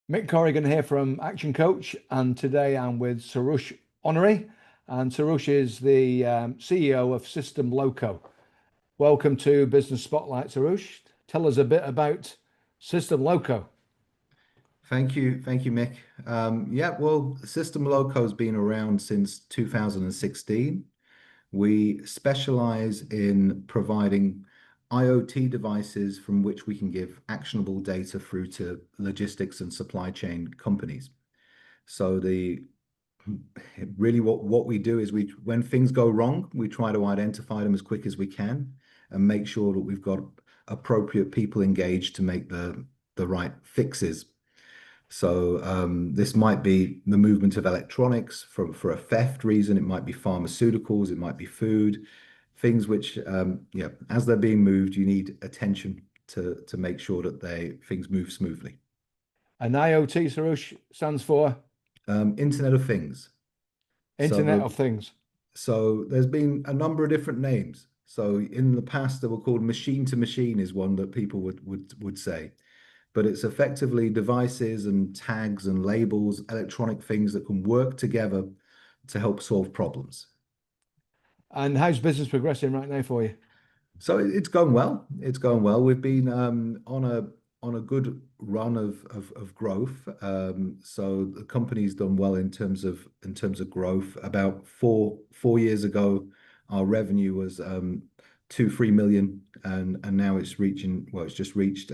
Mick Corrigan here from Action Coach, and today I'm with Souroush Honary, and Souroush is the CEO of System Loco. Welcome to Business Spotlight, Souroush. Tell us a bit about System Loco. Thank you, Mick. Well, System Loco has been around since 2016. We specialize in providing IoT devices from which we can give actionable data through to logistics and supply chain companies. So the really what we do is when things go wrong, we try to identify them as quick as we can and make sure that we've got appropriate people engaged to make the right fixes. So this might be the movement of electronics for a theft reason. It might be pharmaceuticals. It might be food, things which, as they're being moved, you need attention to make sure that things move smoothly. And IoT, Souroush, stands for Internet of Things. Internet So of Things. so there's been a number of different names. So in the past, they were called machine to machine is one that people would say. But it's effectively devices and tags and labels, electronic things that can work together to help solve problems. And how's business progressing right now for you? So it's going well. It's going well. We've been on a good run of growth. So the company's done well in terms of growth. About four years ago, our revenue was 2-3 million, and now it's just reached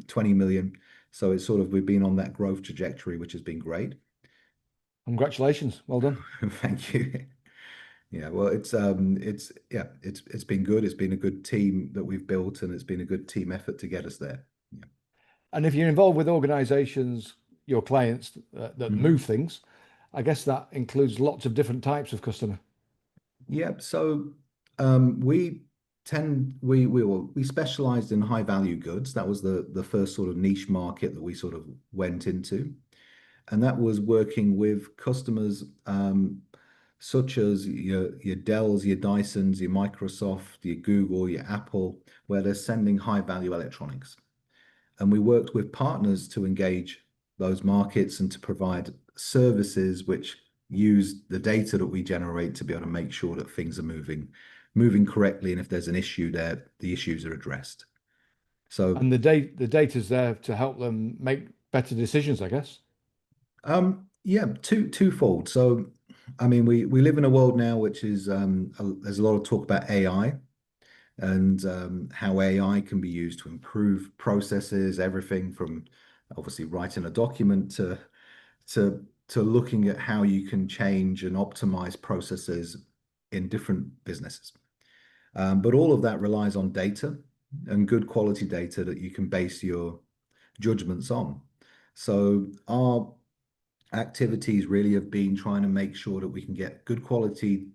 20 million. So we've been on that growth trajectory, which has been great. Congratulations. Well done. Thank you. Yeah, well, it's been good. It's been a good team that we've built, and it's been a good team effort to get us there. Yeah. And if you're involved with organizations, your clients that Mhm. move things, I guess that includes lots of different types of customer. Yeah, so we we specialized in high value goods. That was the first sort of niche market that we sort of went into, and that was working with customers such as your Dells, your Dysons, your Microsoft, your Google, your Apple, where they're sending high value electronics. And we worked with partners to engage those markets and to provide services which use the data that we generate to be able to make sure that things are moving correctly, and if there's an issue there, the issues are addressed. So And the data's there to help them make better decisions, I guess. yeah, twofold. So I mean, we live in a world now which is there's a lot of talk about AI and how AI can be used to improve processes, everything from obviously writing a document to looking at how you can change and optimize processes in different businesses. But all of that relies on data and good quality data that you can base your judgments on. So our activities really have been trying to make sure that we can get good quality,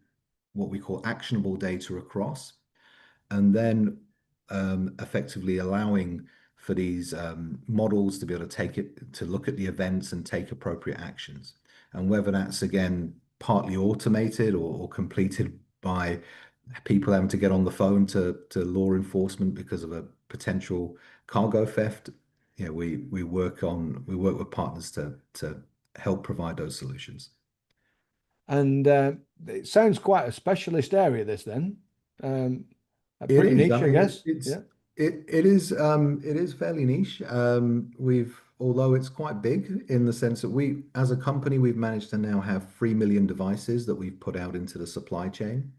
what we call actionable data across, and then effectively allowing for these models to be able to look at the events and take appropriate actions. And whether that's again partly automated or completed by people having to get on the phone to law enforcement because of a potential cargo theft, we work with partners to help provide those solutions. And it sounds quite a specialist area, this then. Um, It Pretty is. I niche, I mean, guess. Yeah. it is fairly niche. Although it's quite big in the sense that as a company, we've managed to now have 3 million devices that we've put out into the supply chain.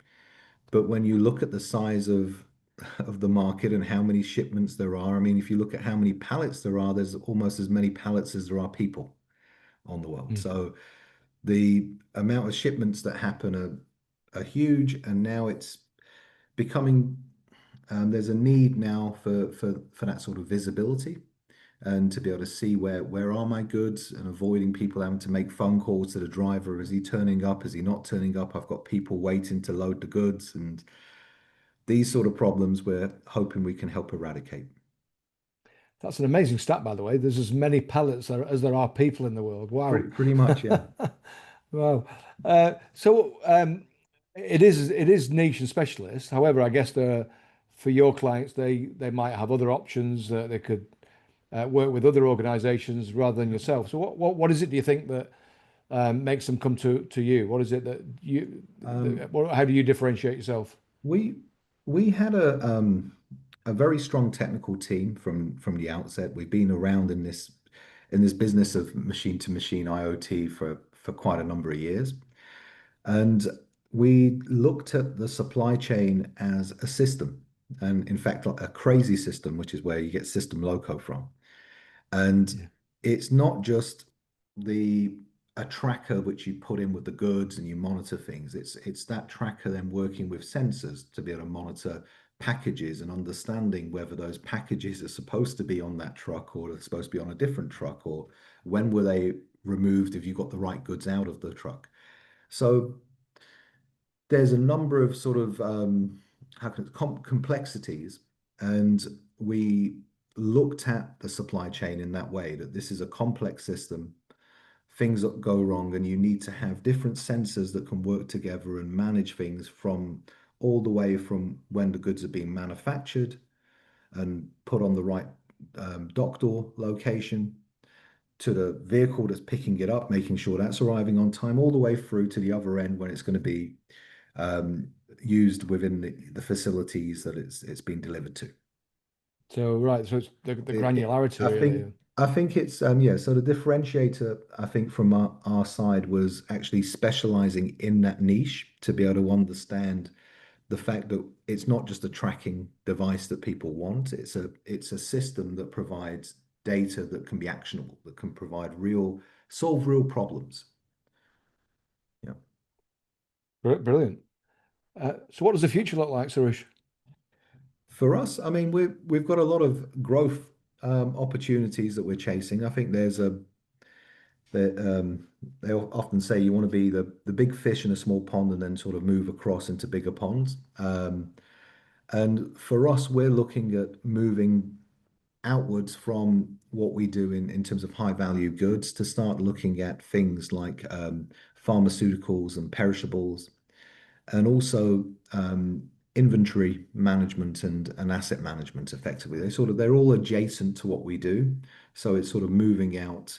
But when you look at the size of the market and how many shipments there are, I mean, if you look at how many pallets there are, there's almost as many pallets as there are people on the world. Mm. So the amount of shipments that happen are huge, and now it's becoming there's a need now for that sort of visibility and to be able to see where are my goods and avoiding people having to make phone calls to the driver. Is he turning up? Is he not turning up? I've got people waiting to load the goods, and these sort of problems we're hoping we can help eradicate. That's an amazing stat, by the way. There's as many pallets as there are people in the world. Wow. Pretty much, yeah. Wow. It is niche and specialist. However, I guess for your clients, they might have other options that they could work with other organizations rather than yourself. So what is it, do you think, that makes them come to you? What is it that Um, how do you differentiate yourself? we we had a very strong technical team from the outset. We've been around in this business of machine to machine IoT for quite a number of years. And we looked at the supply chain as a system, and in fact, a crazy system, which is where you get System Loco from. And Yeah. it's not just the a tracker which you put in with the goods and you monitor things. It's that tracker then working with sensors to be able to monitor packages and understanding whether those packages are supposed to be on that truck or they're supposed to be on a different truck, or when were they removed if you got the right goods out of the truck. So there's a number of sort of complexities, and we looked at the supply chain in that way, that this is a complex system. Things that go wrong, and you need to have different sensors that can work together and manage things from all the way from when the goods are being manufactured and put on the right dock door location, to the vehicle that's picking it up, making sure that's arriving on time, all the way through to the other end when it's going to be um, used within the facilities that it's been delivered to. So right, so it's the It, it, granularity I think really. I think it's yeah. So the differentiator, I think, from our side was actually specializing in that niche to be able to understand the fact that it's not just a tracking device that people want. It's a system that provides data that can be actionable, that can provide solve real problems. Yeah. Brilliant. So what does the future look like, Suresh? For us, I mean, we've got a lot of growth opportunities that we're chasing. I think there's a that they often say you want to be the big fish in a small pond and then sort of move across into bigger ponds. And for us, we're looking at moving outwards from what we do in terms of high value goods to start looking at things like pharmaceuticals and perishables, and also inventory management and asset management effectively. They're all adjacent to what we do. So it's sort of moving out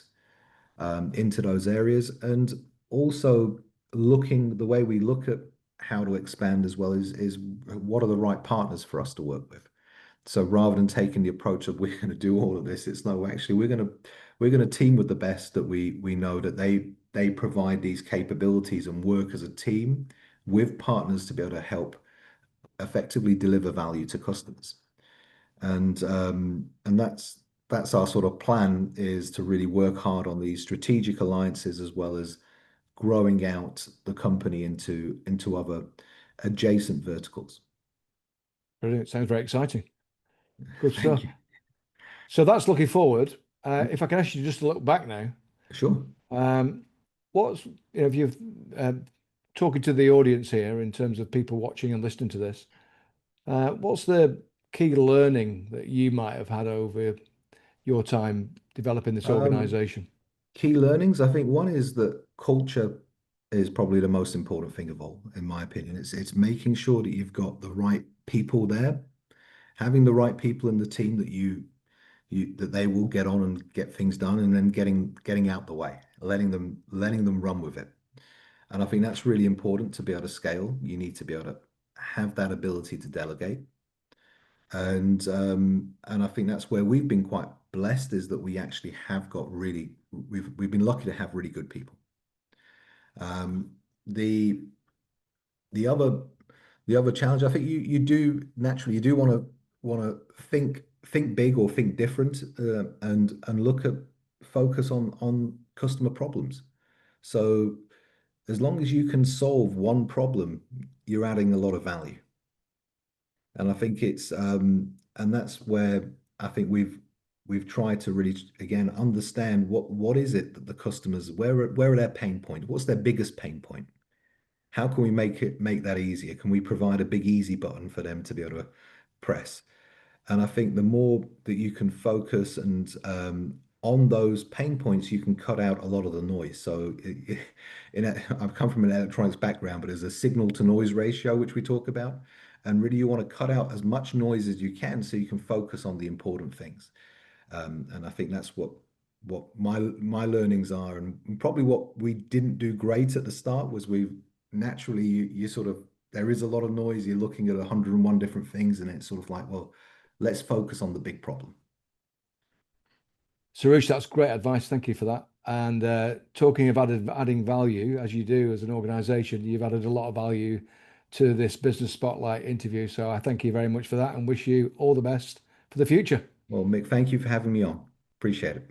into those areas, and also looking the way we look at how to expand as well is what are the right partners for us to work with. So rather than taking the approach of we're going to do all of this, it's no, actually we're going to team with the best that we know, that they provide these capabilities and work as a team with partners to be able to help effectively deliver value to customers. And that's our sort of plan, is to really work hard on these strategic alliances as well as growing out the company into other adjacent verticals. Brilliant. Sounds very exciting. Good Thank stuff. you. So that's looking forward. If I can ask you just to look back now, Sure. um, what's if you're talking to the audience here in terms of people watching and listening to this, what's the key learning that you might have had over your time developing this Um, organization? Key learnings, I think one is that culture is probably the most important thing of all, in my opinion. It's making sure that you've got the right people there, having the right people in the team that you that they will get on and get things done, and then getting out the way, letting them run with it. And I think that's really important to be able to scale. You need to be able to have that ability to delegate. And I think that's where we've been quite blessed, is that we actually have got really we've been lucky to have really good people. Um, the the other the other challenge, I think you do naturally, you do want to think big or think different, and look at focus on customer problems. So as long as you can solve one problem, you're adding a lot of value. And I think and that's where I think we've tried to really again understand what is it that the customers, where are their pain point? What's their biggest pain point? How can we make that easier? Can we provide a big easy button for them to be able to press? And I think the more that you can focus and on those pain points, you can cut out a lot of the noise. So I've come from an electronics background, but there's a signal to noise ratio, which we talk about. And really, you want to cut out as much noise as you can so you can focus on the important things. And I think that's what my learnings are, and probably what we didn't do great at the start was we naturally you sort of there is a lot of noise. You're looking at 101 different things, and it's sort of like, well, let's focus on the big problem. Souroush, that's great advice. Thank you for that. And talking of adding value, as you do as an organization, you've added a lot of value to this Business Spotlight interview. So I thank you very much for that and wish you all the best for the future. Well, Mick, thank you for having me on. Appreciate it.